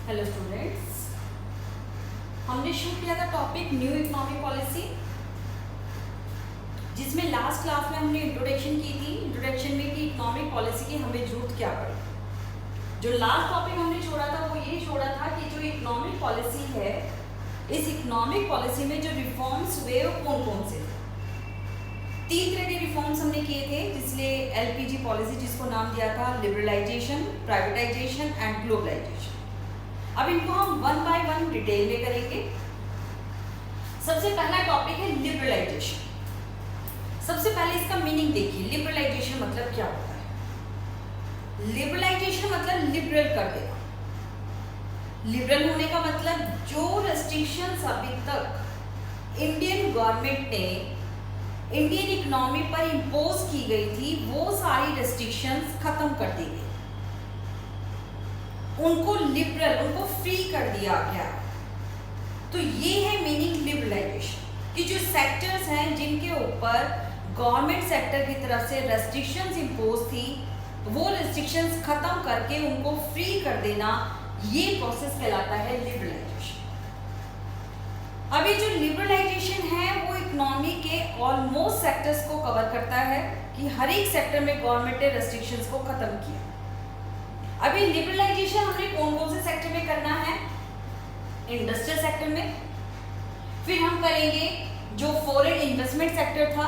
Hello students, हमने शुरू किया था टॉपिक न्यू इकोनॉमिक पॉलिसी, जिसमें लास्ट क्लास में हमने इंट्रोडक्शन की थी। इंट्रोडक्शन में कि इकोनॉमिक पॉलिसी की हमें जरूरत क्या पड़ी। जो लास्ट टॉपिक हमने छोड़ा था वो ये छोड़ा था कि जो इकोनॉमिक पॉलिसी है, इस इकोनॉमिक पॉलिसी में जो रिफॉर्म्स हुए वो कौन कौन से थे। 3 तरह के रिफॉर्म्स हमने किए थे, जिसलिए एलपीजी पॉलिसी जिसको नाम दिया था लिबरलाइजेशन, प्राइवेटाइजेशन एंड ग्लोबलाइजेशन। अब इनको हम वन बाय वन डिटेल में करेंगे। सबसे पहला टॉपिक है लिबरलाइजेशन। सबसे पहले इसका मीनिंग देखिए, लिबरलाइजेशन मतलब क्या होता है। लिबरलाइजेशन मतलब लिबरल कर देना। लिबरल होने का मतलब जो रेस्ट्रिक्शंस अभी तक इंडियन गवर्नमेंट ने इंडियन इकोनॉमी पर इम्पोज की गई थी, वो सारी रेस्ट्रिक्शंस खत्म कर दी गई, उनको लिबरल, उनको फ्री कर दिया गया। तो ये है मीनिंग लिबरलाइजेशन, कि जो सेक्टर्स हैं जिनके ऊपर गवर्नमेंट सेक्टर की तरफ से रेस्ट्रिक्शंस इम्पोज थी, वो रेस्ट्रिक्शंस खत्म करके उनको फ्री कर देना, ये प्रोसेस कहलाता है लिबरलाइजेशन। अभी जो लिबरलाइजेशन है वो इकोनॉमी के ऑलमोस्ट सेक्टर्स को कवर करता है, कि हर एक सेक्टर में गवर्नमेंट ने रेस्ट्रिक्शंस को खत्म किया। अभी लिबरलाइजेशन हमने कौन कौन से सेक्टर में करना है? इंडस्ट्रियल सेक्टर में, फिर हम करेंगे जो फॉरेन इन्वेस्टमेंट सेक्टर था,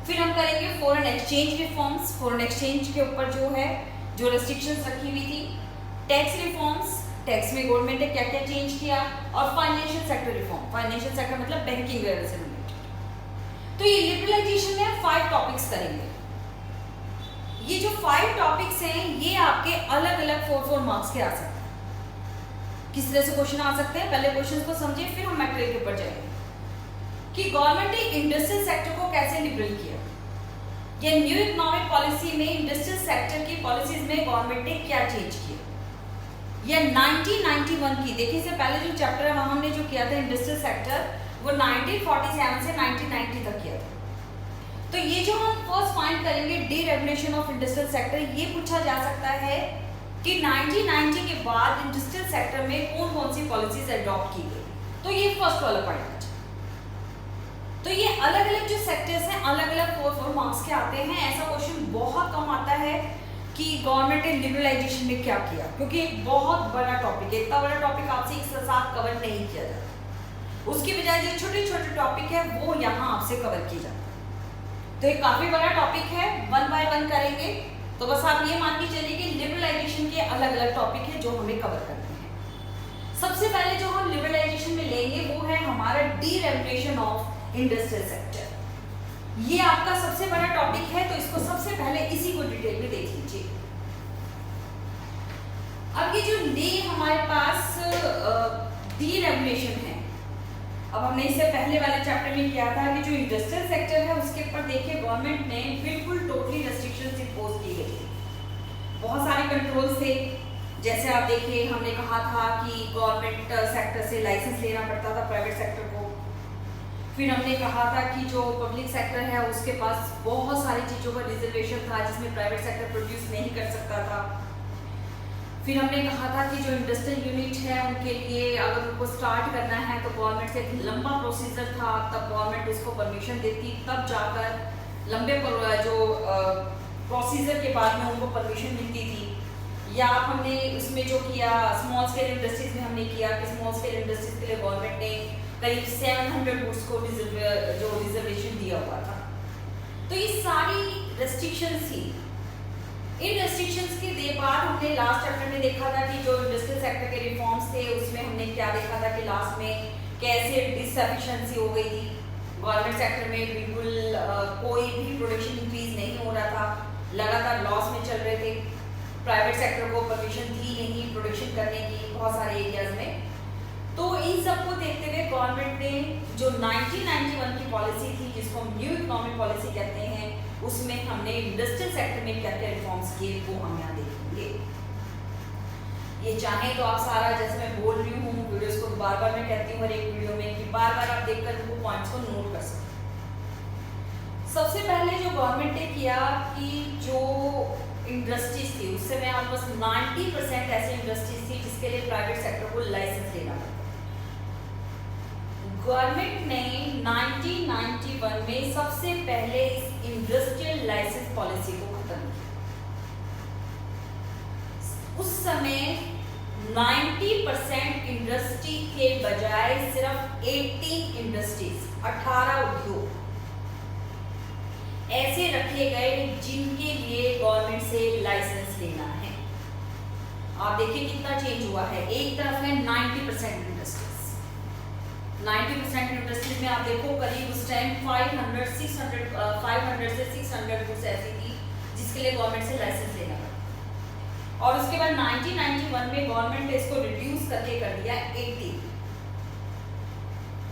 फिर हम करेंगे foreign exchange reforms, foreign exchange के ऊपर जो है जो रेस्ट्रिक्शंस रखी हुई थी, टैक्स रिफॉर्म्स, टैक्स में गवर्नमेंट ने क्या क्या चेंज किया, और financial sector reform. Financial sector मतलब बैंकिंग वगैरह से रिलेटेड। तो ये लिबरलाइजेशन में 5 टॉपिक्स करेंगे। ये जो 5 टॉपिक्स हैं ये आपके अलग अलग 4 मार्क्स के आ सकते हैं। किस तरह से क्वेश्चन आ सकते हैं, पहले क्वेश्चन को समझिए, फिर हम मटेरियल के ऊपर जाएंगे कि गवर्नमेंट ने इंडस्ट्रियल सेक्टर को कैसे लिबरल किया, या न्यू इकोनॉमिक पॉलिसी में इंडस्ट्रियल सेक्टर की पॉलिसीज में गवर्नमेंट ने क्या चेंज किया, या 1991 की, देखिए इससे पहले जो चैप्टर है वहां हमने जो किया था इंडस्ट्रियल सेक्टर, वो 1947 से 1990 तक किया था। तो ये जो हम फर्स्ट पॉइंट करेंगे डीरेगुलेशन ऑफ इंडस्ट्रियल सेक्टर, ये पूछा जा सकता है कि 1990 के बाद इंडस्ट्रियल सेक्टर में कौन कौन सी पॉलिसीज अडॉप्ट की गई। तो ये फर्स्ट वाला पॉइंट है। तो ये अलग अलग जो सेक्टर्स हैं अलग अलग 4 मार्क्स के आते हैं। ऐसा क्वेश्चन बहुत कम आता है कि गवर्नमेंट ने लिबरलाइजेशन में क्या किया, क्योंकि एक बहुत बड़ा टॉपिक है, इतना बड़ा टॉपिक आपसे एक साथ कवर नहीं किया जाता। उसकी बजाय जो छोटे छोटे टॉपिक है वो यहाँ आपसे कवर किए जाते हैं। तो ये काफी बड़ा टॉपिक है, वन बाय वन करेंगे। तो बस आप ये मान के चलिए कि लिबरलाइजेशन के अलग अलग टॉपिक है जो हमें कवर करने हैं। सबसे पहले जो हम लिबरलाइजेशन में लेंगे वो है हमारा डीरेगुलेशन ऑफ इंडस्ट्रियल सेक्टर। ये आपका सबसे बड़ा टॉपिक है, तो इसको सबसे पहले इसी को डिटेल में देख लीजिए। अब ये जो हमारे पास डीरेगुलेशन है, अब हमने इससे पहले वाले चैप्टर में किया था कि जो इंडस्ट्रियल सेक्टर है उसके ऊपर देखिए गवर्नमेंट ने बिल्कुल टोटली रेस्ट्रिक्शंस इंपोज की गई थी। बहुत सारे कंट्रोल्स थे, जैसे आप देखिए हमने कहा था कि गवर्नमेंट सेक्टर से लाइसेंस लेना पड़ता था प्राइवेट सेक्टर को। फिर हमने कहा था कि जो पब्लिक सेक्टर है उसके पास बहुत सारी चीज़ों का रिजर्वेशन था जिसमें प्राइवेट सेक्टर प्रोड्यूस नहीं कर सकता था। फिर हमने कहा था कि जो इंडस्ट्रियल यूनिट है उनके लिए अगर उनको स्टार्ट करना है तो गवर्नमेंट से एक लंबा प्रोसीजर था, तब गवर्नमेंट इसको परमिशन देती, तब जाकर लंबे जो प्रोसीजर के बाद में उनको परमिशन मिलती थी। या हमने इसमें जो किया स्मॉल स्केल इंडस्ट्रीज में हमने किया कि स्मॉल स्केल इंडस्ट्रीज के लिए गवर्नमेंट ने करीब 700 गुड्स को जो रिजर्वेशन दिया हुआ था। तो ये सारी रेस्ट्रिक्शंस थी। इन रेस्ट्रिक्शंस के बाद हमने लास्ट चैप्टर में देखा था कि जो इंडस्ट्रियल सेक्टर के रिफॉर्म्स थे उसमें हमने क्या देखा था कि लास्ट में कैसे डिसएफिशिएंसी हो गई थी। गवर्नमेंट सेक्टर में बिल्कुल कोई भी प्रोडक्शन इंक्रीज नहीं हो रहा था, लगातार लॉस में चल रहे थे। प्राइवेट सेक्टर को परमिशन थी नहीं प्रोडक्शन करने की बहुत सारे एरियाज में। तो इन सबको देखते हुए गवर्नमेंट ने जो 1991 की पॉलिसी थी, जिसको हम न्यू इकोनॉमिक पॉलिसी कहते हैं, उसमें हमने इंडस्ट्रियल सेक्टर में क्या क्या रिफॉर्म्स किए वो हम यहाँ देखेंगे। ये चाहे तो आप सारा, जैसे मैं बोल रही हूँ वीडियोस को बार बार मैं कहती हूँ हर एक वीडियो में, कि बार बार आप देखकर उनको पॉइंट्स को नोट कर सकते हैं। सबसे पहले जो गवर्नमेंट ने किया कि जो इंडस्ट्रीज थी, उस समय ऑलमोस्ट 90% ऐसी इंडस्ट्रीज थी जिसके लिए प्राइवेट सेक्टर को लाइसेंस लेना पड़ता। गवर्नमेंट ने 1991 में सबसे पहले इस इंडस्ट्रियल लाइसेंस पॉलिसी को खत्म किया। उस समय 90% इंडस्ट्री के बजाय सिर्फ 18 इंडस्ट्रीज, 18 उद्योग ऐसे रखे गए जिनके लिए गवर्नमेंट से लाइसेंस लेना है। आप देखिए कितना चेंज हुआ है। एक तरफ है 90% इंडस्ट्रीज, 90% इंडस्ट्रीज में आप देखो करीब उस टाइम 500 से 600 गुड्स ऐसी थी जिसके लिए गवर्नमेंट से लाइसेंस लेना पड़ा। और उसके बाद 1991 में गवर्नमेंट ने इसको रिड्यूस करके कर दिया 80।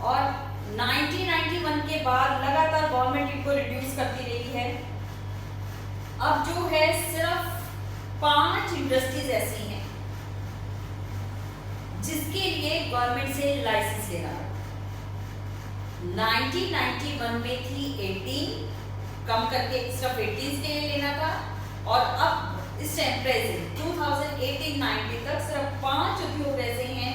और 1991 के बाद लगातार गवर्नमेंट इनको रिड्यूस करती रही है। अब जो है सिर्फ 5 इंडस्ट्रीज ऐसी हैं जिसके लिए गवर्नमेंट से लाइसेंस लेना पड़ा। 1991 में थी 18, कम करके सिर्फ 18 के लिए लेना था। और अब इस टाइम प्रेजेंट 2018-19 तक सिर्फ 5 उद्योग ऐसे हैं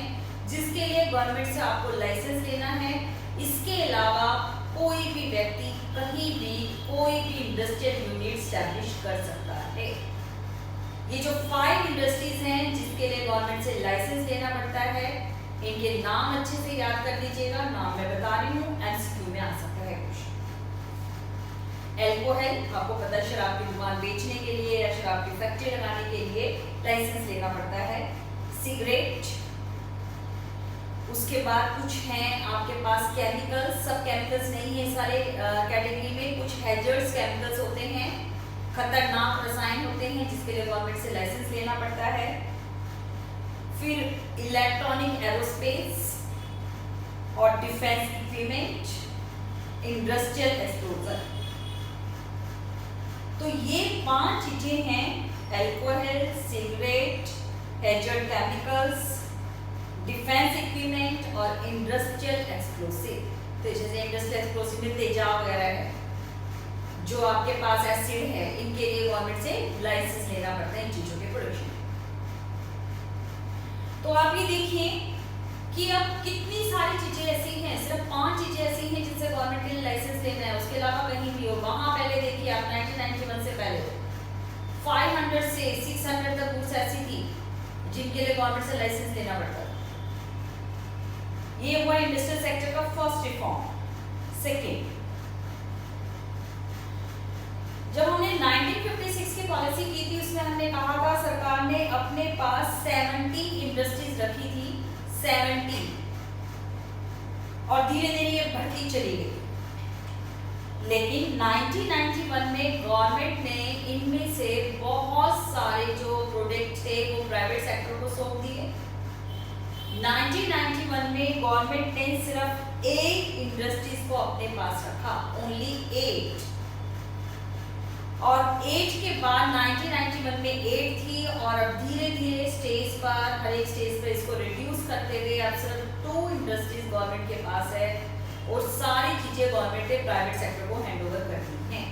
जिसके लिए गवर्नमेंट से आपको लाइसेंस लेना है। इसके अलावा कोई भी व्यक्ति कहीं भी कोई भी इंडस्ट्रियल यूनिट स्टैब्लिश कर सकता है। ये जो 5 इंडस्ट्रीज हैं जिसके लिए गवर्नमेंट से लाइसेंस लेना पड़ता है, इनके नाम अच्छे से याद कर लीजिएगा। नाम मैं बता रही हूँ, एमसीक्यू में आ सकता है कुछ। अल्कोहल, आपको पता है शराब की दुकान बेचने के लिए या शराब की फैक्ट्री लगाने के लिए लाइसेंस लेना पड़ता है। सिगरेट, उसके बाद कुछ हैं आपके पास केमिकल्स, सब केमिकल्स नहीं है सारे कैटेगरी में। कुछ हैजर्ड्स केमिकल्स होते हैं, खतरनाक रसायन होते हैं जिसके लिए गवर्नमेंट से लाइसेंस लेना पड़ता है। फिर इलेक्ट्रॉनिक एरोस्पेस और डिफेंस इक्विपमेंट, इंडस्ट्रियल एक्सप्लोजर। तो ये 5 चीजें हैं, alcohol, cigarette, hazard chemicals, defence equipment और इंडस्ट्रियल एक्सप्लोसिव। तो जैसे इंडस्ट्रियल एक्सप्लोसिव में तेजाब वगैरह है, जो आपके पास एसिड है, इनके लिए गवर्नमेंट से लाइसेंस लेना पड़ता है इन चीजों के प्रोडक्शन। तो आप ये देखिए कि अब कितनी सारी चीजें ऐसी हैं, सिर्फ 5 चीजें ऐसी हैं जिनसे गवर्नमेंट के लिए लाइसेंस लेना है। उसके अलावा कहीं भी हो, वहां पहले देखिए आप 1991 से पहले 500 से 600 तक गुड्स ऐसी थी जिनके लिए गवर्नमेंट से लाइसेंस लेना पड़ता था। ये हुआ इंडस्ट्रियल सेक्टर का फर्स्ट रिफॉर्म। सेकेंड, जब हमने 1956 की पॉलिसी की थी उसमें हमने कहा था सरकार ने अपने पास 70 इंडस्ट्रीज रखी थी, 70, और धीरे धीरे ये बढ़ती चली गई। लेकिन 1991 में गवर्नमेंट ने इनमें से बहुत सारे जो प्रोडक्ट थे वो प्राइवेट सेक्टर को सौंप दिए। 1991 में गवर्नमेंट ने सिर्फ 8 इंडस्ट्रीज को अपने पास रखा, ओनली 8। और 8 के बाद 1991 में 8 थी और अब धीरे धीरे स्टेज पर, हर एक स्टेज पर इसको रिड्यूस करते हुए अब सिर्फ 2 इंडस्ट्रीज गवर्नमेंट के पास है और सारी चीजें गवर्नमेंट ने प्राइवेट सेक्टर को हैंडओवर कर दी हैं।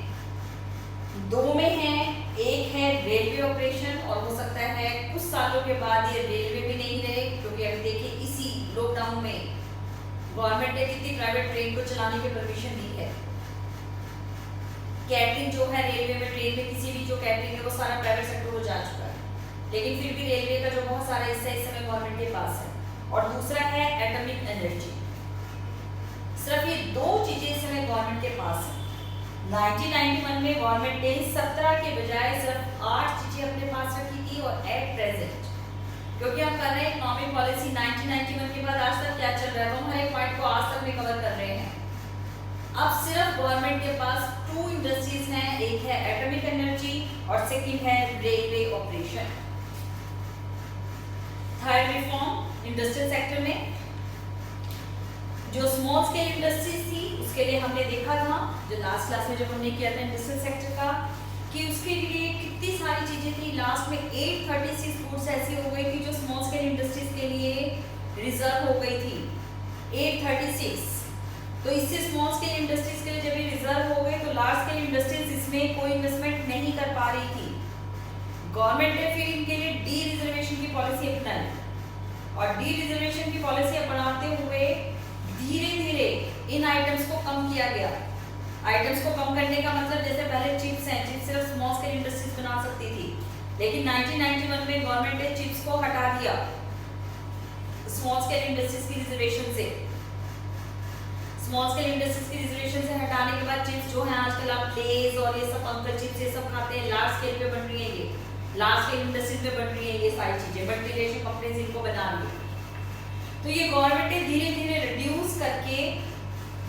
2 में है, एक है रेलवे ऑपरेशन, और हो सकता है कुछ सालों के बाद ये रेलवे भी नहीं रहे, क्योंकि अभी देखिए इसी लॉकडाउन में गवर्नमेंट ने कितनी प्राइवेट ट्रेन को चलाने की परमिशन दी है। कैटरिंग जो है रेलवे में, ट्रेन में किसी भी जो कैटरिंग है वो सारा प्राइवेट सेक्टर को जा चुका है, लेकिन फिर भी रेलवे का जो बहुत सारा हिस्सा इस समय गवर्नमेंट के पास है। और दूसरा है एटॉमिक एनर्जी। सिर्फ ये 2 चीजें इस समय गवर्नमेंट के पास है। 1991 में गवर्नमेंट ने 17 के बजाय सिर्फ 8 चीजें अपने पास रखी थी। और एट प्रेजेंट, क्योंकि हम कर रहे हैं इकोनॉमिक पॉलिसी 1991 के बाद आज तक क्या चल रहा है, तो हम हर एक पॉइंट को आज तक में कवर कर रहे हैं। अब सिर्फ गवर्नमेंट के पास 2 इंडस्ट्रीज हैं, एक है एटॉमिक एनर्जी और सेकंड है railway operation. Third reform industrial sector में जो स्मॉल स्केल इंडस्ट्रीज थी उसके लिए हमने देखा था, जो लास्ट क्लास में जब हमने किया था इंडस्ट्रियल सेक्टर का, कि उसके लिए कितनी सारी चीजें थी। लास्ट में 836 गुड्स ऐसी हो गई थी जो स्मॉल स्केल इंडस्ट्रीज के लिए रिजर्व हो गई थी, 836। तो इससे स्मॉल स्केल इंडस्ट्रीज के लिए जब ये रिजर्व हो गए तो लार्ज स्केल इंडस्ट्रीज इसमें कोई इन्वेस्टमेंट नहीं कर पा रही थी। गवर्नमेंट ने फिर इनके लिए डी रिजर्वेशन की पॉलिसी अपनाई, और डी रिजर्वेशन की पॉलिसी अपनाते हुए धीरे धीरे इन आइटम्स को कम किया गया। आइटम्स को कम करने का मतलब जैसे पहले चिप्स हैं, चिप्स सिर्फ स्मॉल स्केल इंडस्ट्रीज बना सकती थी, लेकिन 1991 में गवर्नमेंट ने चिप्स को हटा दिया स्मॉल स्केल इंडस्ट्रीज की रिजर्वेशन से। स्मॉल स्केल इंडस्ट्रीज की रिजर्वेशन से हटाने के बाद चिप्स जो है आजकल आप लेज और ये सब अंकल चिप्स ये सब खाते हैं, लार्ज स्केल पे बन रही है, ये लार्ज स्केल इंडस्ट्रीज में बन रही है ये सारी चीजें, मल्टीनेशनल कंपनीज इनको बना रही है। तो ये गवर्नमेंट ने धीरे धीरे रिड्यूस करके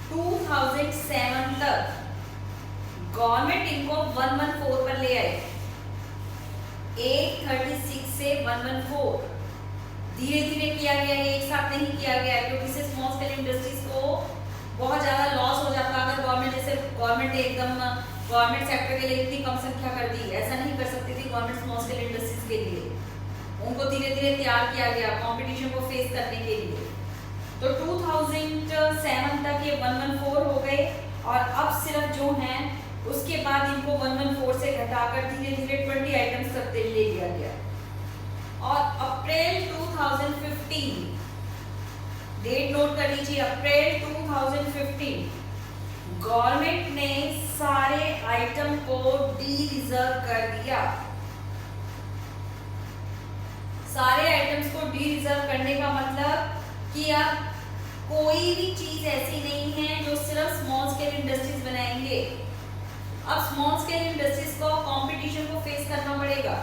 2007 तक गवर्नमेंट इनको 114 पर ले आए, 836 से 114 धीरे धीरे किया गया, एक साथ नहीं किया गया, क्योंकि इससे स्मॉल स्केल इंडस्ट्रीज को बहुत ज्यादा लॉस हो जाता। अगर गवर्नमेंट जैसे गवर्नमेंट ने एकदम गवर्नमेंट सेक्टर के लिए इतनी कम संख्या कर दी, ऐसा नहीं कर सकती थी गवर्नमेंट स्मॉल स्केल इंडस्ट्रीज के लिए, उनको धीरे धीरे तैयार किया गया कंपटीशन को फेस करने के लिए। तो 2007 तक ये 114 हो गए, और अब सिर्फ जो हैं उसके बाद इनको 114 से घटाकर धीरे धीरे 20 आइटम्स तक ले लिया गया। और अप्रैल 2015 डेट नोट कर लीजिए, अप्रैल 2015 गवर्नमेंट ने सारे आइटम को डी रिजर्व कर दिया। सारे आइटम्स को डी रिजर्व करने का मतलब कि अब कोई भी चीज ऐसी नहीं है जो सिर्फ स्मॉल स्केल इंडस्ट्रीज बनाएंगे। अब स्मॉल स्केल इंडस्ट्रीज को कंपटीशन को फेस करना पड़ेगा,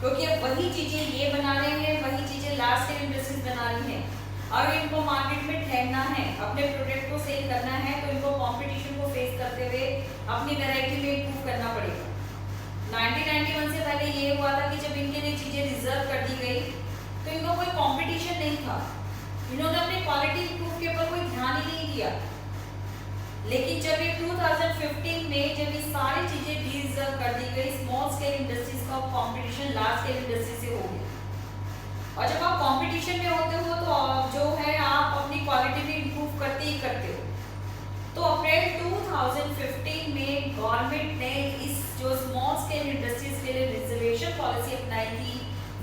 क्योंकि अब वही चीजें ये बना रहे हैं, वही चीजें लार्ज स्केल इंडस्ट्रीज बना रही हैं। अगर इनको मार्केट में ठहरना है, अपने प्रोडक्ट को सेल करना है, तो इनको कंपटीशन को फेस करते हुए अपनी वैरायटी में इंप्रूव करना पड़ेगा। 1991 से पहले ये हुआ था कि जब इनके लिए चीजें रिजर्व कर दी गई तो इनको कोई कंपटीशन नहीं था, इन्होंने अपनी क्वालिटी इंप्रूव के ऊपर कोई ध्यान ही नहीं दिया। लेकिन जब ये 2015 में जब ये सारी चीजें रिजर्व कर दी गई, स्मॉल स्केल इंडस्ट्रीज का कंपटीशन लार्ज स्केल इंडस्ट्री से हो गया, और जब आप कंपटीशन में होते हो तो जो है आप अपनी क्वालिटी भी इंप्रूव करते ही करते हो। तो अप्रैल 2015 में गवर्नमेंट ने इस जो स्मॉल स्केल इंडस्ट्रीज के लिए रिजर्वेशन पॉलिसी अपनाई थी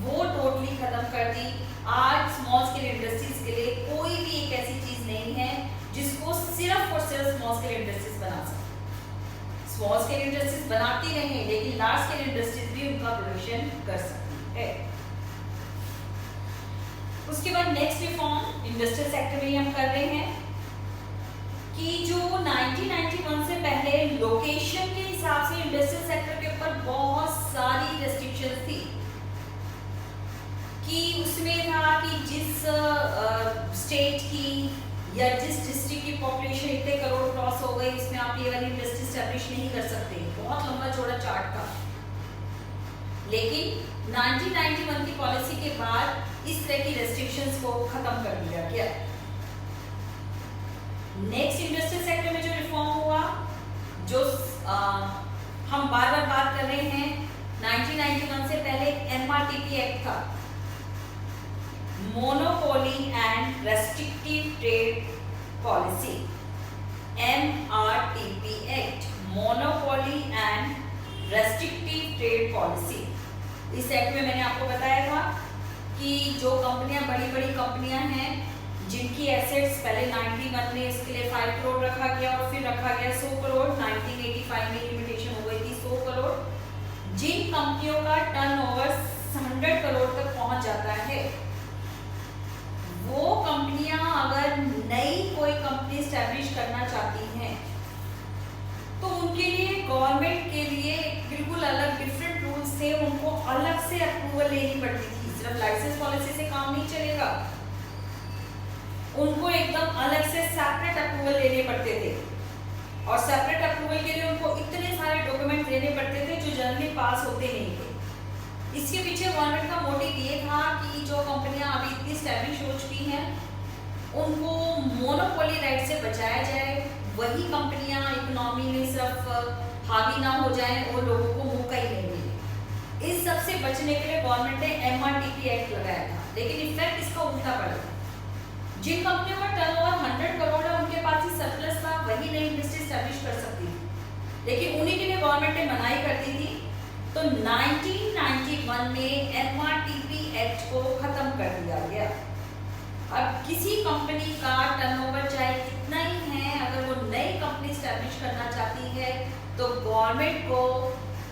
वो टोटली खत्म कर दी। आज स्मॉल स्केल इंडस्ट्रीज के लिए कोई भी एक ऐसी चीज नहीं है जिसको सिर्फ और सिर्फ स्मॉल स्केल इंडस्ट्रीज बना सकती। स्मॉल स्केल इंडस्ट्रीज बनाती रहे, लेकिन लार्ज स्केल इंडस्ट्रीज भी उनका प्रोडक्शन कर सकती है। उसके बाद नेक्स्ट रिफॉर्म इंडस्ट्रियल सेक्टर में हम कर रहे हैं कि जो 1991 से पहले लोकेशन के हिसाब से इंडस्ट्रियल सेक्टर के ऊपर बहुत सारी रेस्ट्रिक्शंस थी, कि उसमें था कि जिस स्टेट की या जिस डिस्ट्रिक्ट की पॉपुलेशन इतने करोड़ क्रॉस हो गई उसमें आप ये वाली इंडस्ट्री स्टैब्लिश नहीं कर सकते। बहुत लंबा चौड़ा चार्ट था, लेकिन 1991 की पॉलिसी के बाद इस तरह की रेस्ट्रिक्शंस को खत्म कर दिया गया। नेक्स्ट इंडस्ट्रियल सेक्टर में जो रिफॉर्म हुआ, जो हम बार बार बात कर रहे हैं, 1991 से पहले MRTP एक्ट था, monopoly and restrictive trade policy, MRTP act, monopoly and restrictive trade policy. इस एक्ट में मैंने आपको बताया था कि जो कंपनियां बड़ी बड़ी कंपनियां हैं जिनकी एसेट्स पहले 91 में इसके लिए 5 करोड़ रखा गया और फिर रखा गया 100 करोड़, 1985 में लिमिटेशन हो गई थी 100 करोड़। जिन कंपनियों का टर्नओवर 100 करोड़ तक पहुंच जाता है, वो कंपनियां अगर नई कोई कंपनी स्टैब्लिश करना चाहती हैं तो उनके लिए गवर्नमेंट के लिए बिल्कुल अलग डिफरेंट रूल्स थे, उनको अलग से अप्रूवल लेनी पड़ती थी। सिर्फ लाइसेंस पॉलिसी से काम नहीं चलेगा, उनको एकदम अलग से सेपरेट अप्रूवल लेने पड़ते थे, और सेपरेट अप्रूवल के लिए उनको इतने सारे डॉक्यूमेंट लेने पड़ते थे जो जनरली पास होते नहीं थे। इसके पीछे गवर्नमेंट का मोटिव ये था कि जो कंपनियां अभी इतनी स्टैब्लिश हो चुकी हैं उनको मोनोपोली राइट से बचाया जाए, वही कंपनियां इकोनॉमी में सिर्फ हावी ना हो जाएं और लोगों को मौका ही नहीं मिले। इस सब से बचने के लिए गवर्नमेंट ने MRTP एक्ट लगाया था, लेकिन इफेक्ट इसका उल्टा पड़ा। जिन कंपनियों का टर्नओवर 100 करोड़ है उनके पास ही सरप्लस था, वही नई इंडस्ट्री स्टैब्लिश कर सकती थी, लेकिन उन्हीं के लिए गवर्नमेंट ने मनाही कर दी थी। तो 1991 में MRTP एक्ट को खत्म कर दिया गया। अब किसी कंपनी का टर्नओवर चाहे कितना ही है, अगर वो नई कंपनी स्टैब्लिश करना चाहती है तो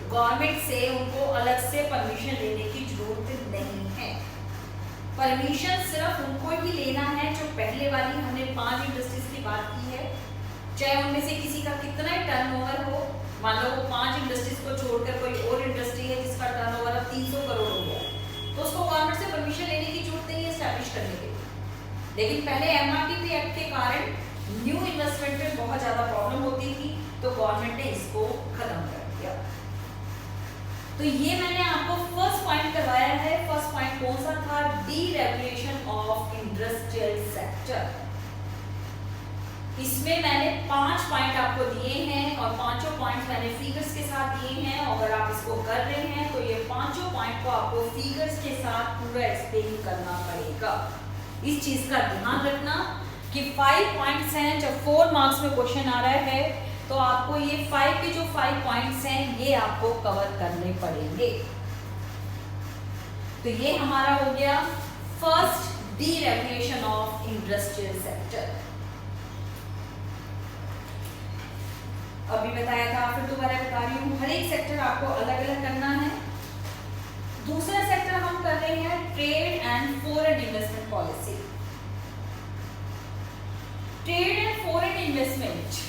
गवर्नमेंट से उनको अलग से परमिशन लेने की जरूरत नहीं है। परमिशन सिर्फ उनको ही लेना है जो पहले वाली हमने 5 इंडस्ट्रीज की बात की है, चाहे उनमें से किसी का कितना ही टर्नओवर हो। मान लो वो 5 इंडस्ट्रीज को छोड़कर कोई और इंडस्ट्री है जिसका टर्नओवर अब 300 करोड़ हो गया, तो उसको गवर्नमेंट से परमिशन लेने की जरूरत नहीं है स्टैब्लिश करने के लिए। लेकिन पहले MRTP एक्ट के कारण न्यू इन्वेस्टमेंट में बहुत ज्यादा प्रॉब्लम होती थी, तो गवर्नमेंट ने इसको खत्म कर दिया। तो ये मैंने आपको फर्स्ट पॉइंट करवाया है। फर्स्ट पॉइंट कौन सा था? Deregulation of industrial sector. इसमें मैंने 5 पॉइंट आपको दिए हैं और पांचों पॉइंट्स मैंने फिगर्स के साथ दिए हैं। अगर आप इसको कर रहे हैं तो ये पांचों पॉइंट को आपको फिगर्स के साथ पूरा एक्सप्लेन करना पड़ेगा। इस चीज का ध्यान रखना कि 5 पॉइंट्स हैं। जब 4 मार्क्स में क्वेश्चन आ रहा है तो आपको ये 5 के जो 5 पॉइंट्स हैं ये आपको कवर करने पड़ेंगे। तो ये हमारा हो गया first, deregulation of industrial sector. अभी बताया था, फिर दोबारा बता रही हूँ, हर एक सेक्टर आपको अलग अलग करना है। दूसरा सेक्टर हम कर रहे हैं trade and foreign investment policy. Trade and foreign investment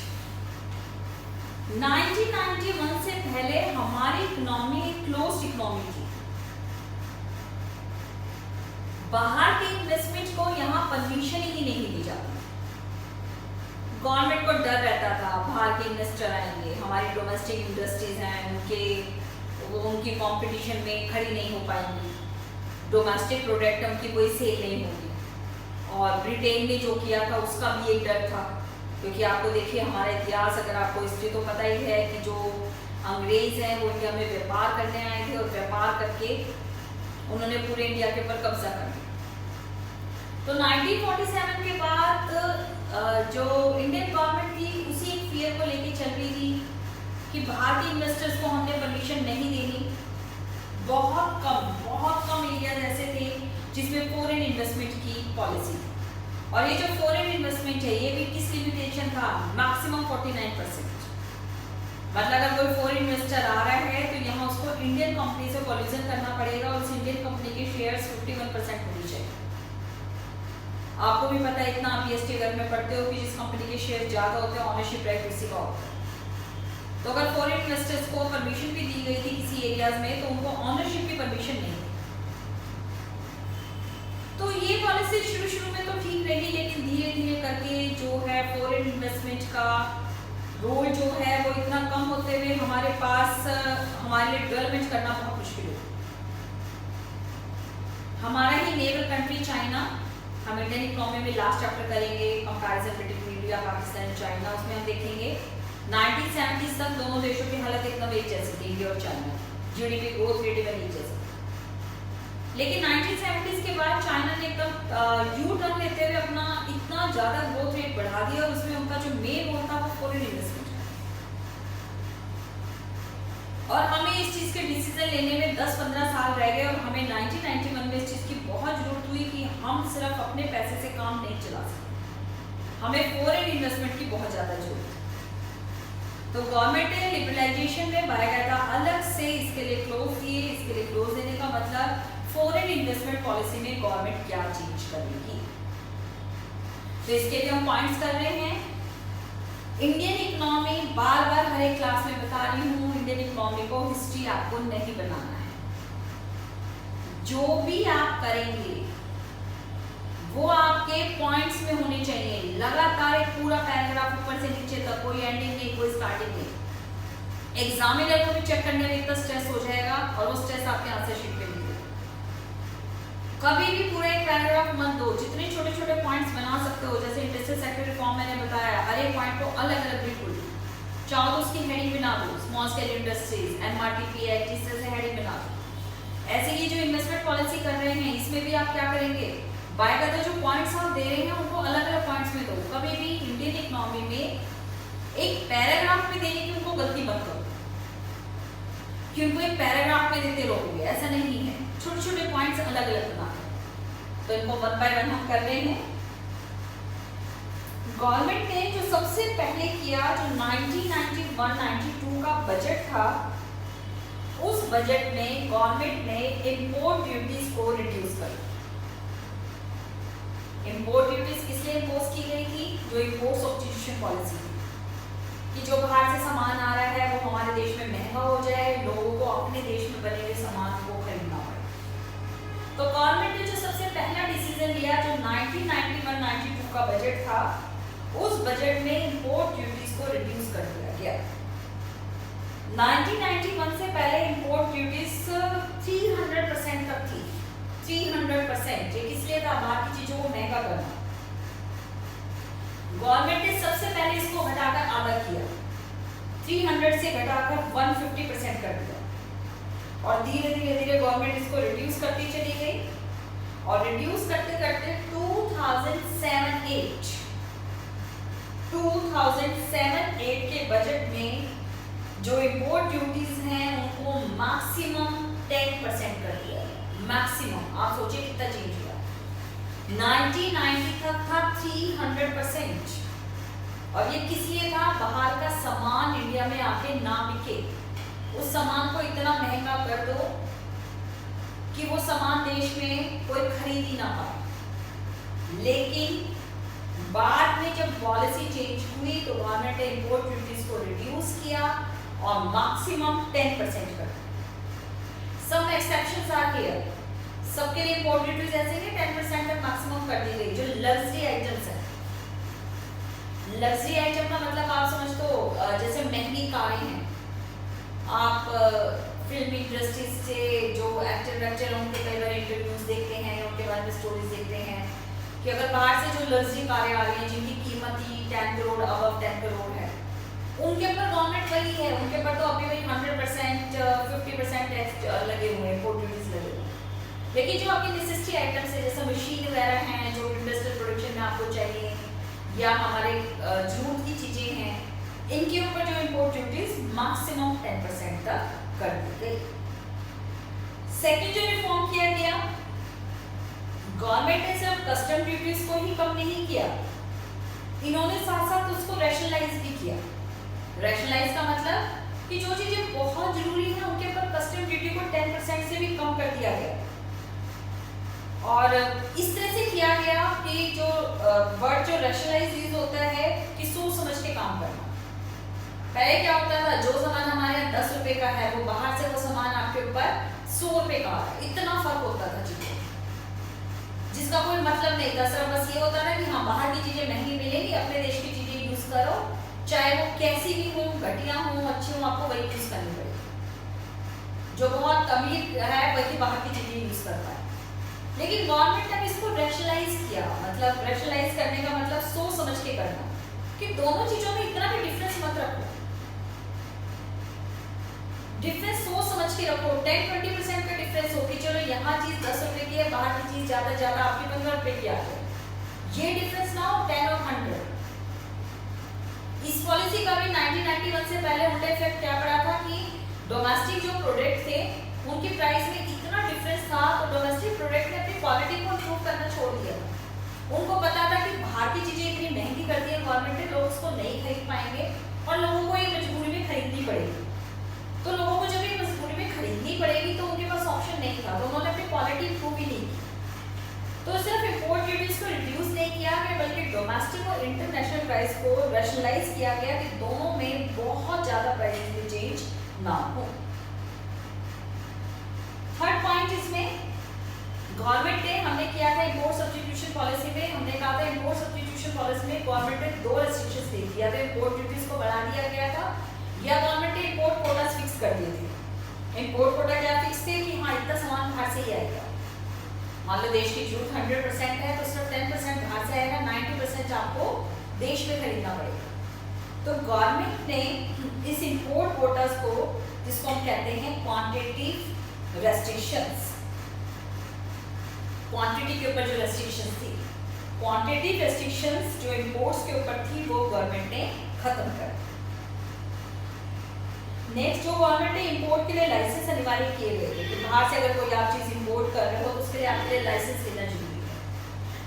1991 से पहले हमारी इकोनॉमी क्लोज्ड इकोनॉमी थी। बाहर के इन्वेस्टमेंट को यहाँ परमिशन ही नहीं दी जाती। गवर्नमेंट को डर रहता था बाहर के इन्वेस्टर आएंगे, हमारी डोमेस्टिक इंडस्ट्रीज हैं उनकी कंपटीशन में खड़ी नहीं हो पाएंगी, डोमेस्टिक प्रोडक्ट उनकी कोई सेल नहीं होगी। और ब्रिटेन ने जो किया था उसका भी एक डर था, क्योंकि आपको देखिए हमारा इतिहास, अगर आपको हिस्ट्री तो पता ही है कि जो अंग्रेज हैं वो इंडिया में व्यापार करने आए थे और व्यापार करके उन्होंने पूरे इंडिया के ऊपर कब्जा कर लिया। तो 1947 के बाद जो इंडियन गवर्नमेंट थी उसी एक फियर को लेके चल रही थी कि बाहर के इन्वेस्टर्स को हमने परमिशन नहीं देनी। बहुत कम एरियाज ऐसे थे जिसमें फॉरेन इन्वेस्टमेंट की पॉलिसी थी। और ये जो फॉरेन इन्वेस्टमेंट है ये भी किस लिमिटेशन था? मैक्सिमम 49%। मतलब अगर कोई फॉरेन इन्वेस्टर आ रहा है तो यहाँ उसको इंडियन कंपनी से कोलिजन करना पड़ेगा और उस इंडियन कंपनी के शेयर्स 51% होनी चाहिए। आपको भी पता है, इतना आप PhD अगर में पढ़ते हो कि जिस कंपनी के शेयर ज्यादा होते हैं ऑनरशिप राइट उसी का होता है। तो अगर फॉरेन इन्वेस्टर्स को परमिशन भी दी गई थी किसी एरियाज में तो उनको ऑनरशिप की परमिशन नहीं थी। तो ये पॉलिसी शुरू में तो ठीक रही, लेकिन धीरे धीरे करके जो है फॉरेन इन्वेस्टमेंट का रोल जो है वो इतना कम होते हुए हमारे पास हमारे लिए डेवलपमेंट करना बहुत मुश्किल हो। हमारा ही नेबर कंट्री चाइना, हम इंडियन इकोनॉमी में लास्ट चैप्टर करेंगे comparison between India, Pakistan and China, उसमें हम देखेंगे 1970s तक दोनों देशों की हालत एकदम एक जैसी थी, इंडिया और China. GDP growth rate even एक जैसा। लेकिन 1970s के बाद चाइना ने एकदम यू टर्न लेते हुए अपना इतना ज्यादा ग्रोथ रेट बढ़ा दिया और उसमें उनका जो मेन रोल था वो फॉरेन इन्वेस्टमेंट। और हमें इस चीज के डिसीजन लेने में 10-15 साल रह गए और हमें 1991 में इस चीज की बहुत जरूरत हुई कि हम सिर्फ अपने पैसे से काम नहीं चला सकते, हमें फॉरेन इन्वेस्टमेंट की बहुत ज्यादा जरूरत है। तो गवर्नमेंट ने लिबरलाइजेशन में बाकायदा अलग से इसके लिए क्लोज किए। इसके लिए क्लोज देने का मतलब फॉरेन इन्वेस्टमेंट पॉलिसी में गवर्नमेंट क्या चेंज करेगी। तो इसके लिए हम पॉइंट्स कर रहे हैं। इंडियन इकोनॉमी, बार हर एक क्लास में बता रही हूँ, इंडियन इकोनॉमी को हिस्ट्री आपको नहीं बनाना है। जो भी आप करेंगे वो आपके पॉइंट्स में होने चाहिए। लगातार एक पूरा पैराग्राफ ऊपर से नीचे तक, कोई एंडिंग नहीं, कोई स्टार्टिंग नहीं। एग्जामिनर को भी चेक करने में इतना स्ट्रेस हो जाएगा और वो स्ट्रेस आपके आंसर शीट पे नहीं होगा। कभी भी पूरा एक पैराग्राफ मत दो, जितने छोटे छोटे पॉइंट्स बना सकते हो। जैसे इंडस्ट्रियल सेक्टर रिफॉर्म मैंने बताया, हर एक पॉइंट को अलग अलग बिल्कुल, चाहो तो उसकी हेडिंग बना दो, small scale industries, MRTP act, इस तरह से हेडिंग बना दो। ऐसे ही जो इन्वेस्टमेंट पॉलिसी कर रहे हैं इसमें भी आप क्या करेंगे, बाकायदा जो पॉइंट्स आप दे रहे हैं उनको अलग अलग पॉइंट्स में दो। कभी भी इंडियन इकोनॉमी में एक पैराग्राफ में देने की उनको गलती मत करो, कि उनको एक पैराग्राफ में देते रहोगे, ऐसा नहीं है, छोटे छोटे पॉइंट्स अलग अलग बनाते हैं। तो इनको वन बाय वन हम कर रहे हैं। गवर्नमेंट ने जो सबसे पहले किया, जो 1991-92 का बजट था, उस बजट में गवर्नमेंट ने इंपोर्ट ड्यूटीज को रिड्यूस कर दिया। इंपोर्ट ड्यूटीज किस लिए इम्पोज की गई थी? जो इंपोर्ट सब्स्टिट्यूशन पॉलिसी थी कि जो बाहर से सामान आ रहा है वो हमारे देश में महंगा हो जाए, लोगों को अपने देश में बने हुए सामान को खरीदना पड़े। तो गवर्नमेंट ने जो सबसे पहला डिसीजन लिया, जो 1991-92 का बजट था, उस बजट में इंपोर्ट ड्यूटीज को रिड्यूस कर दिया गया। 1991 से पहले इंपोर्ट ड्यूटीज 300% तक थी। 300%। ये किस लिए था? बाहर की चीजों को महंगा करना। गवर्नमेंट ने सबसे पहले इसको घटाकर आधा किया, 300 से घटाकर 150% कर दिया और धीरे धीरे धीरे गवर्नमेंट इसको रिड्यूस करती चली गई और रिड्यूस करते करते 2007-8 के बजट में जो इंपोर्ट ड्यूटीज हैं उनको मैक्सिमम 10% कर दिया। मैक्सिमम, आप सोचिए कितना चेंज हुआ। 1990 तक था 300% और ये किस लिए था? बाहर का सामान इंडिया में आके ना बिके, उस सामान को इतना महंगा कर दो कि वो सामान देश में कोई खरीद ही ना पाए। लेकिन बाद में जब पॉलिसी चेंज हुई तो गवर्नमेंट ने इंपोर्ट ड्यूटीज को रिड्यूस किया और मैक्सिमम 10% कर दिया। सम एक्सेप्शंस आर हियर, सबके लिए इंपोर्ट ड्यूटीज ऐसे कि 10% तक मैक्सिमम कर दी गई। जो लग्जरी आइटम्स है, लग्जरी आइटम का मतलब आप समझ तो जैसे महंगी कारें हैं, आप फिल्म इंडस्ट्री से जो एक्टर उनके कई बार इंटरव्यूज देखते हैं, उनके बारे में स्टोरीज देखते हैं कि अगर बाहर से जो लग्जरी कारें आ रही हैं जिनकी कीमत ही 10 करोड़ अबव 10 करोड़ है, उनके ऊपर गवर्नमेंट वही है, उनके ऊपर तो अभी वही 100% 50% टैक्स लगे हुए हैं, इंपोर्ट ड्यूटीज लगे हुए हैं। लेकिन जो आपकी नेसेसिटी आइटम्स है, जैसे मशीन वगैरह हैं जो इंडस्ट्रियल प्रोडक्शन में आपको चाहिए, या हमारे जरूरत की चीजें हैं, इनके ऊपर जो इंपोर्ट ड्यूटीज मैक्सिमम 10% तक कर दी गई। सेकेंड जो रिफॉर्म किया गया, गवर्नमेंट ने सिर्फ कस्टम ड्यूटीज को ही कम नहीं किया, इन्होंने साथ साथ उसको रैशनलाइज भी किया। रैशनलाइज का मतलब कि जो चीजें बहुत जरूरी है उनके ऊपर कस्टम ड्यूटी को 10% से भी कम कर दिया गया। और इस तरह से किया गया कि जो वर्ड जो रैशनलाइज यूज होता है कि सोच समझ के काम करना। पहले क्या होता था, जो सामान हमारे यहाँ 10 रुपए का है वो बाहर से वो सामान आपके ऊपर 100 रुपए का है, इतना फर्क होता था चीजों जिसका कोई मतलब नहीं था। सिर्फ बस ये होता था कि हाँ बाहर की चीजें महंगी मिलेगी, अपने देश की चीजें यूज करो, चाहे वो कैसी भी हो, घटिया हो अच्छी हो, आपको वही यूज करनी पड़ेगी। जो बहुत अमीर है वही बाहर की चीजें यूज करता है। लेकिन गवर्नमेंट ने इसको रैशनलाइज किया, मतलब रैशनलाइज करने का मतलब सोच समझ के करना कि दोनों चीजों में इतना भी डिफरेंस मत रखो, डिफरेंस सोच समझ के रखो। 10-20% का डिफरेंस हो कि चलो यहाँ चीज 10 रुपए की है, बाहर की चीज ज्यादा आपकी 15 रुपए की आ है, ये डिफरेंस ना हो 10 और 100। इस पॉलिसी का भी 1991 से पहले उल्टा इफेक्ट क्या पड़ा था कि डोमेस्टिक जो प्रोडक्ट थे उनकी प्राइस में इतना डिफरेंस था, तो डोमेस्टिक प्रोडक्ट ने अपनी क्वालिटी को इम्प्रूव करना छोड़ दिया। उनको पता था कि बाहर की चीजें इतनी महंगी कर दी है गवर्नमेंट ने, लोग उसको नहीं खरीद पाएंगे और लोगों को ये मजबूरी में खरीदनी पड़ेगी। तो लोगों को जब ये मजबूरी में खरीदनी पड़ेगी तो उनके पास ऑप्शन नहीं था, तो उन्होंने अपनी क्वालिटी इंप्रूव ही नहीं की। तो सिर्फ इंपोर्ट ड्यूटीज को रिड्यूस नहीं किया गया, बल्कि डोमेस्टिक और इंटरनेशनल प्राइस को रैशनलाइज किया गया कि दोनों में बहुत ज्यादा प्राइस में चेंज ना हो। थर्ड पॉइंट इसमें गवर्नमेंट ने हमने किया था इंपोर्ट सब्स्टिट्यूशन पॉलिसी में, हमने कहा था इंपोर्ट सब्स्टिट्यूशन पॉलिसी में गवर्नमेंट ने 2 रेस्ट्रिक्शंस दे दिया था। इंपोर्ट ड्यूटीज को बढ़ा दिया गया था या गवर्नमेंट ने इंपोर्ट कोटास फिक्स कर दिए थे। इंपोर्ट कोटा क्या फिक्स थे कि हाँ इतना सामान बाहर से ही आएगा। मान लो देश की जरूरत 100% है तो सिर्फ 10% बाहर से आएगा, 90% आपको देश में खरीदना पड़ेगा। तो गवर्नमेंट ने इस इंपोर्ट कोटास को, जिसको हम कहते हैं क्वांटिटेटिव रेस्ट्रिक्शंस, क्वांटिटी के ऊपर जो रेस्ट्रिक्शंस थी, क्वांटिटेटिव रेस्ट्रिक्शंस जो इंपोर्ट्स के ऊपर थी वो गवर्नमेंट ने खत्म कर दी। नेक्स्ट जो गवर्नमेंट ने इंपोर्ट के लिए लाइसेंस अनिवार्य किए गए थे कि बाहर से अगर कोई आप चीज़ इंपोर्ट कर रहे हो तो उसके लिए आपके लिए लाइसेंस लेना जरूरी है।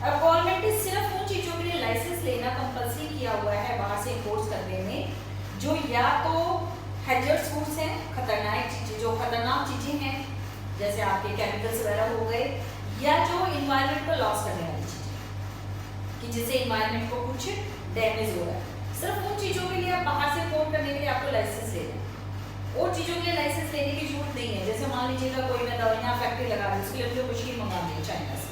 अब गवर्नमेंट ने सिर्फ उन चीज़ों के लिए लाइसेंस लेना कंपल्सरी किया हुआ है बाहर से इंपोर्ट करने में जो या तो हैजर्ड्स फूड्स हैं, खतरनाक चीज़ें, जो खतरनाक चीज़ें हैं जैसे आपके केमिकल्स वगैरह हो गए, या जो इन्वायरमेंट को लॉस करने वाली चीज़ें कि जिससे इन्वायरमेंट को कुछ डैमेज हो रहा है। सिर्फ उन चीज़ों के लिए आप बाहर से इंपोर्ट करने के लिए आपको लाइसेंस लेना है। और चीज़ों के लिए लाइसेंस लेने की जरूरत नहीं है। जैसे मान लीजिएगा कोई मैं दवाइयाँ फैक्ट्री लगा रही हूँ, उसके लिए मुझे मशीन मंगानी है चाइना से।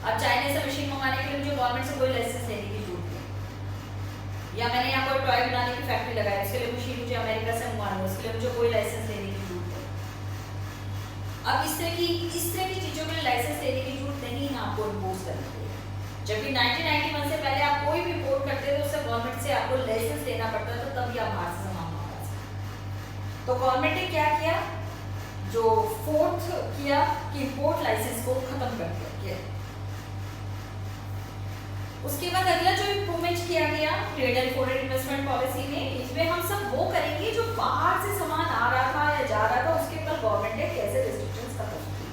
अब चाइना से मशीन मंगाने के लिए मुझे गवर्नमेंट से कोई लाइसेंस लेने की जरूरत नहीं। या मैंने यहाँ कोई टॉय बनाने की फैक्ट्री लगाई, उसके लिए मशीन मुझे अमेरिका से मंगवानी है, उसके लिए मुझे कोई लाइसेंस लेने की जरूरत है। अब इस तरह की चीज़ों के लिए लाइसेंस लेने की जरूरत नहीं है आपको इम्पोर्ट करने के लिए। जबकि 1991 से पहले आप कोई भी इंपोर्ट करते थे उससे गवर्नमेंट से आपको लाइसेंस लेना पड़ता था, तभी आप बाहर से सामान मंगा सकते। तो गवर्नमेंट ने क्या किया, जो फोर्थ किया कि इंपोर्ट लाइसेंस को खत्म कर दिया। उसके बाद अगला जो इम्प्रूवमेंट किया गया trade and foreign investment policy में, इसमें हम सब वो करेंगे जो बाहर से सामान आ रहा था या जा रहा था उसके ऊपर गवर्नमेंट ने कैसे रिस्ट्रिक्शंस खत्म की।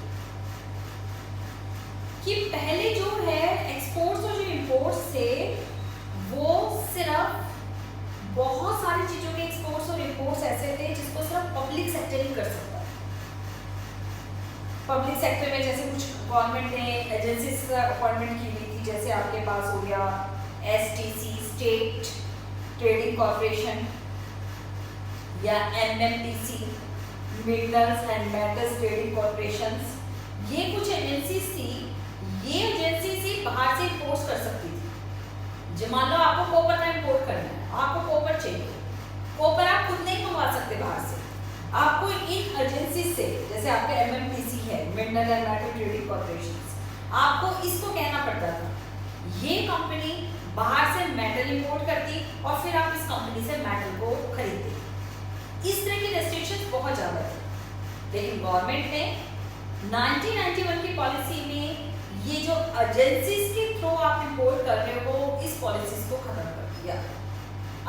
कि पहले जो है एक्सपोर्ट्स और जो इंपोर्ट्स थे वो सिर्फ बहुत सारी चीजों के एक्सपोर्ट्स और इंपोर्ट्स ऐसे थे जिसको सिर्फ पब्लिक सेक्टर ही कर सकता है। पब्लिक सेक्टर में जैसे कुछ गवर्नमेंट ने एजेंसीज का अपॉइंटमेंट की हुई थी, जैसे आपके पास हो गया STC स्टेट ट्रेडिंग कॉर्पोरेशन या MMTC minerals and metals trading corporations, ये कुछ एजेंसीज थी। ये एजेंसी से बाहर से इंपोर्ट कर सकती थी। जो मान लो आपको कॉपर का इंपोर्ट करना है, आपको कॉपर चाहिए, कॉपर आप खुद नहीं मंगवा सकते बाहर से, आपको इन एजेंसी से, जैसे आपके MMTC है mineral and metal trading corporation, आपको इसको कहना पड़ता था ये कंपनी बाहर से मेटल इंपोर्ट करती और फिर आप इस कंपनी से मेटल को खरीदते। इस तरह की रेस्ट्रिक्शंस बहुत ज़्यादा थी। लेकिन गवर्नमेंट ने 1991 की पॉलिसी में ये जो एजेंसीज के थ्रू आप इंपोर्ट कर रहे हो इस पॉलिसीज को खत्म कर दिया।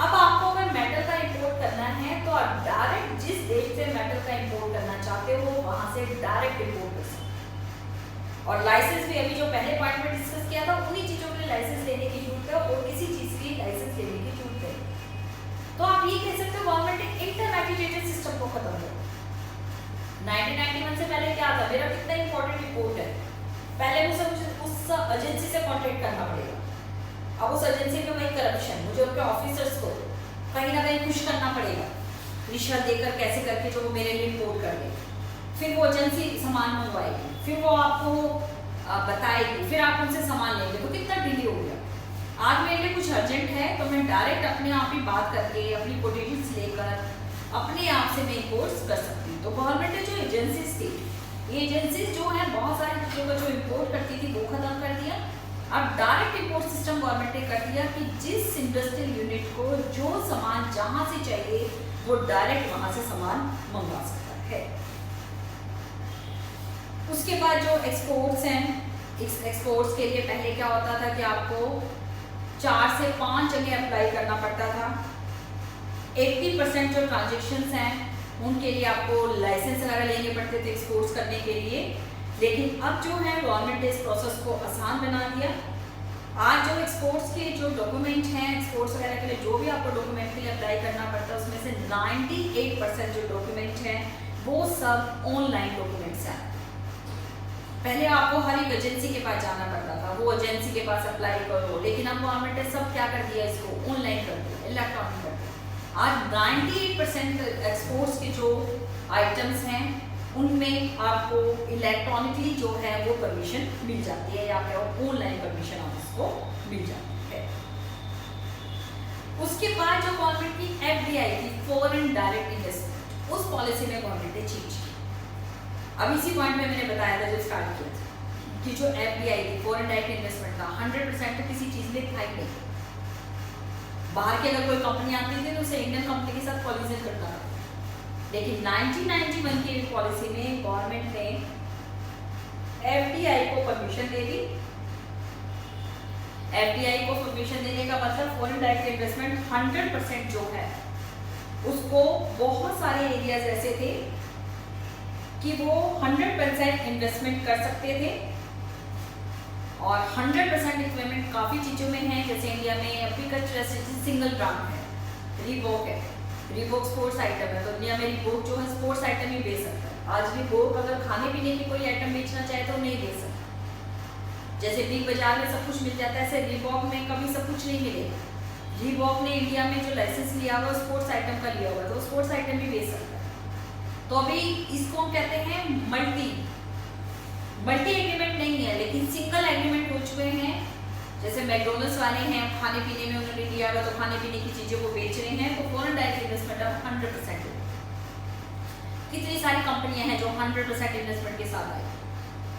अब आपको अगर मेटल का इंपोर्ट करना है तो आप डायरेक्ट जिस देश से मेटल का इंपोर्ट करना चाहते हो वहां से डायरेक्ट इंपोर्ट कर सकते। और लाइसेंस भी अभी जो पहले पॉइंट में डिस्कस किया था उन्हीं चीजों के लिए लाइसेंस लेने की जरूरत है और किसी चीज की लाइसेंस लेने की जरूरत है। तो आप ये कह सकते हो गवर्नमेंट ने इंटरमैडिएटेड सिस्टम को खत्म कर दिया। 1991 से पहले क्या था, मेरा कितना इंपॉर्टेंट रिपोर्ट है, पहले मुझे उस एजेंसी से कांटेक्ट करना पड़ेगा। अब उस एजेंसी में वही करप्शन, मुझे उनके ऑफिसर्स को कहीं ना कहीं खुश करना पड़ेगा रिश्वत देकर कैसे करके जो वो मेरे लिए इंपोर्ट कर दे। फिर वो एजेंसी सामान मंगवाएगी, फिर वो आपको बताएगी, फिर आप उनसे सामान लेंगे, तो कितना डिले हो गया। आज मेरे लिए कुछ अर्जेंट है तो मैं डायरेक्ट अपने आप ही बात करके अपनी कोटेशंस लेकर अपने आप से मैं इंपोर्ट्स कर सकती हूँ। तो गवर्नमेंट ने जो एजेंसीज थी, ये एजेंसीज जो है बहुत सारी चीज़ों का जो इंपोर्ट करती थी वो खत्म कर दिया। अब डायरेक्ट इंपोर्ट सिस्टम गवर्नमेंट ने कर दिया कि जिस इंडस्ट्रियल यूनिट को जो सामान जहां से चाहिए वो डायरेक्ट वहां से सामान मंगवा सकता है। उसके बाद जो एक्सपोर्ट्स हैं, एक्सपोर्ट्स के लिए पहले क्या होता था कि आपको 4 से 5 जगह अप्लाई करना पड़ता था। 80% जो ट्रांजेक्शन्स हैं उनके लिए आपको लाइसेंस वगैरह लेने पड़ते थे एक्सपोर्ट्स करने के लिए। लेकिन अब जो है गवर्नमेंट ने इस प्रोसेस को आसान बना दिया। आज जो एक्सपोर्ट्स के जो डॉक्यूमेंट हैं, एक्सपोर्ट्स वगैरह के लिए जो भी आपको डॉक्यूमेंट के लिए अप्लाई करना पड़ता है उसमें से 98% जो डॉक्यूमेंट हैं वो सब ऑनलाइन डॉक्यूमेंट्स हैं। पहले आपको हर एक एजेंसी के पास जाना पड़ता था, वो एजेंसी के पास अप्लाई करो, लेकिन अब गवर्नमेंट ने सब क्या कर दिया, इसको ऑनलाइन कर दिया, इलेक्ट्रॉनिक कर दिया। आज 98% एक्सपोर्ट्स के जो आइटम्स हैं उनमें आपको इलेक्ट्रॉनिकली जो है वो परमिशन मिल जाती है, या क्या ऑनलाइन परमिशन आप उसको मिल जाती है। उसके बाद जो गवर्नमेंट की FDI थी, फॉरेन डायरेक्ट इन्वेस्टमेंट, उस पॉलिसी में गवर्नमेंट ने चेंज की। अब इसी पॉइंट में मैंने बताया था जो स्टार्ट किया था कि जो FDI थी, फॉरेन डायरेक्ट इन्वेस्टमेंट का 100% तो किसी चीज़ में था ही नहीं। बाहर की अगर कोई कंपनी आती थी तो उसे इंडियन कंपनी के साथ पॉलिसी करना था। लेकिन 1991 की पॉलिसी में गवर्नमेंट ने FDI को परमिशन दे दी। FDI को परमिशन देने का मतलब फॉरेन डायरेक्ट इन्वेस्टमेंट 100% जो है उसको बहुत सारे एरियाज ऐसे थे कि वो 100% इन्वेस्टमेंट कर सकते थे और 100% इन्वेस्टमेंट काफ़ी चीज़ों में है। जैसे इंडिया में अभी का सिंगल ब्रांड है, रीबॉक है, रीबॉक स्पोर्ट्स आइटम है, तो इंडिया में रीबॉक जो है स्पोर्ट्स आइटम ही बेच सकता है। आज रीबॉक अगर खाने पीने की कोई आइटम बेचना चाहे तो नहीं बेच सकता। जैसे बिग बाजार में सब कुछ मिल जाता है, ऐसे रीबॉक में कभी सब कुछ नहीं मिलेगा। रीबॉक ने इंडिया में जो लाइसेंस लिया हुआ स्पोर्ट्स आइटम का लिया हुआ, तो स्पोर्ट्स आइटम भी बेच सकता है। तो अभी इसको हम कहते हैं मल्टी एग्रीमेंट नहीं है, लेकिन सिंगल एग्रीमेंट हो चुके हैं। जैसे मैकडोनल्ड्स वाले हैं, खाने पीने में उन्होंने लिया हुआ, तो खाने पीने की चीज़ों को बेच रहे हैं, तो फॉरेन डायरेक्ट इन्वेस्टमेंट अब 100% है। कितनी सारी कंपनियां हैं जो 100% इन्वेस्टमेंट के साथ आई,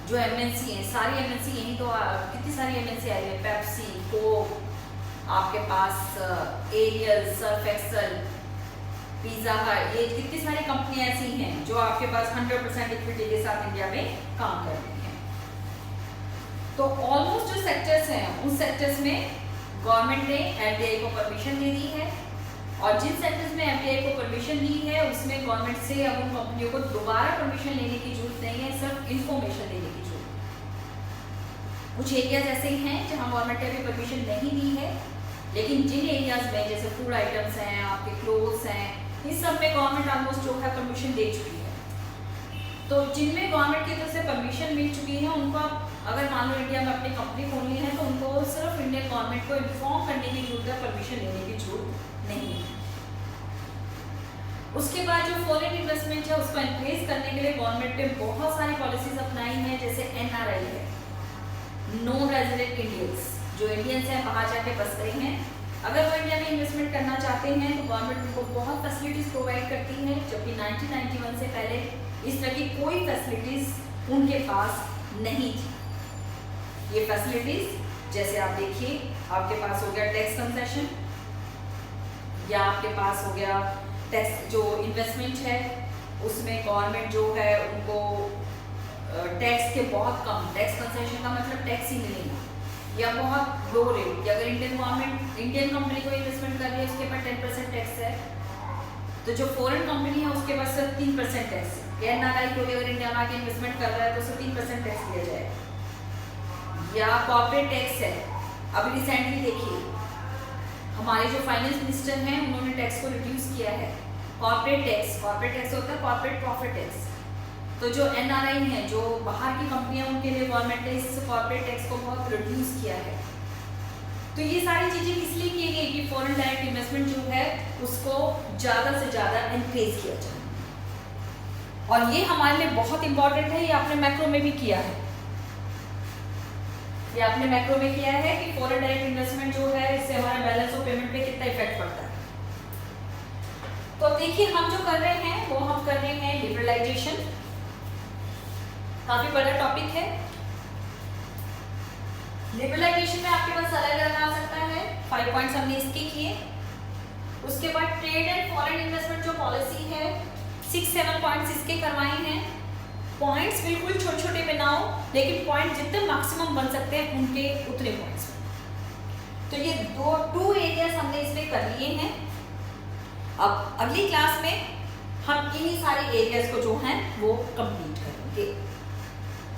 जो एमएनसी हैं, सारी एमएनसी यहीं तो कितनी सारी एमएनसी आई है, पेप्सी, कोक, आपके पास एरियल, सर्फ एक्सल, पिज़्ज़ा हट, ये कितनी सारी कंपनियां ऐसी हैं जो आपके पास 100% इक्विटी के साथ इंडिया में काम कर रही हैं। तो ऑलमोस्ट जो सेक्टर्स हैं उन सेक्टर्स में गवर्नमेंट ने एफडीआई को परमिशन दे दी है, और जिन सेक्टर्स में एफडीआई को परमिशन दी है उसमें गवर्नमेंट से अब उन कंपनियों को दोबारा परमिशन लेने की जरूरत नहीं है, सिर्फ इंफॉर्मेशन देने की जरूरत है। कुछ एरियाज ऐसे हैं जहाँ गवर्नमेंट ने अभी परमिशन नहीं दी है, लेकिन जिन एरियाज में जैसे फूड आइटम्स हैं, आपके क्लोथ्स हैं, इस सब में गवर्नमेंट ऑलमोस्ट जो है परमिशन दे चुकी है। तो जिनमें गवर्नमेंट की तरफ से परमिशन मिल चुकी है उनको अगर मान लो इंडिया में अपनी कंपनी खोलनी है, तो उनको सिर्फ इंडियन गवर्नमेंट को इन्फॉर्म करने की जरूरत है, परमिशन लेने की जरूरत नहीं है। उसके बाद जो फॉरेन इन्वेस्टमेंट है उसको एनकरेज करने के लिए गवर्नमेंट ने बहुत सारी पॉलिसीज अपनाई हैं। जैसे एनआरआई है, नॉन रेजिडेंट इंडियंस, जो इंडियंस हैं बाहर जाके बस रहे हैं, अगर वो इंडिया में इन्वेस्टमेंट करना चाहते हैं तो गवर्नमेंट उनको बहुत फैसिलिटीज़ प्रोवाइड करती है, जबकि 1991 से पहले इस तरह की कोई फैसिलिटीज़ उनके पास नहीं थी। ये फैसिलिटीज़ जैसे आप देखिए, आपके पास हो गया टैक्स कंसेशन, या आपके पास हो गया टैक्स, जो इन्वेस्टमेंट है उसमें गवर्नमेंट जो है उनको टैक्स के बहुत कम, टैक्स कंसेशन का मतलब टैक्स ही मिलेगा, या बहुत लो रेट कि अगर इंडियन गवर्नमेंट इंडियन कंपनी को इन्वेस्टमेंट कर रही है उसके पास 10% टैक्स है, तो जो फॉरेन कंपनी है उसके पास सिर्फ 3% टैक्स है। एनआरआई को अगर इंडिया में आके इन्वेस्टमेंट कर रहा है तो उसे 3% टैक्स दिया जाएगा। या कॉर्पोरेट टैक्स है, अभी रिसेंटली देखिए हमारे जो फाइनेंस मिनिस्टर हैं उन्होंने टैक्स को रिड्यूस किया है। कॉर्पोरेट टैक्स होता है कॉर्पोरेट प्रॉफिट टैक्स। तो जो एनआरआई हैं, जो बाहर की कंपनियां, उनके लिए गवर्नमेंट ने इस कॉर्पोरेट टैक्स को बहुत रिड्यूस किया है। तो ये सारी चीज़ें इसलिए की गई कि फॉरेन डायरेक्ट इन्वेस्टमेंट जो है उसको ज़्यादा से ज़्यादा एनकरेज किया जाए, और ये हमारे लिए बहुत इंपॉर्टेंट है। ये आपने मैक्रो में भी किया है, ये आपने मैक्रो में किया है कि फॉरेन डायरेक्ट इन्वेस्टमेंट जो है इससे हमारे बैलेंस ऑफ पेमेंट पे कितना इफेक्ट पड़ता है। तो देखिए हम जो कर रहे हैं वो हम कर रहे हैं लिबरलाइजेशन, काफी बड़ा टॉपिक है। लिबरलाइजेशन में आपके पास अलग अलग आ सकता है, 5 पॉइंट्स हमने इसके किए। उसके बाद ट्रेड एंड फॉरेन इन्वेस्टमेंट जो पॉलिसी है 6-7 पॉइंट्स इसके करवाए हैं। पॉइंट्स बिल्कुल छोटे छोटे बनाओ, लेकिन पॉइंट जितने मैक्सिमम बन सकते हैं उनके उतने पॉइंट्स। तो ये टू एरियाज हमने इसमें कर लिए हैं। अब अगली क्लास में हम इन्हीं सारे एरियाज को जो हैं वो कंप्लीट करेंगे।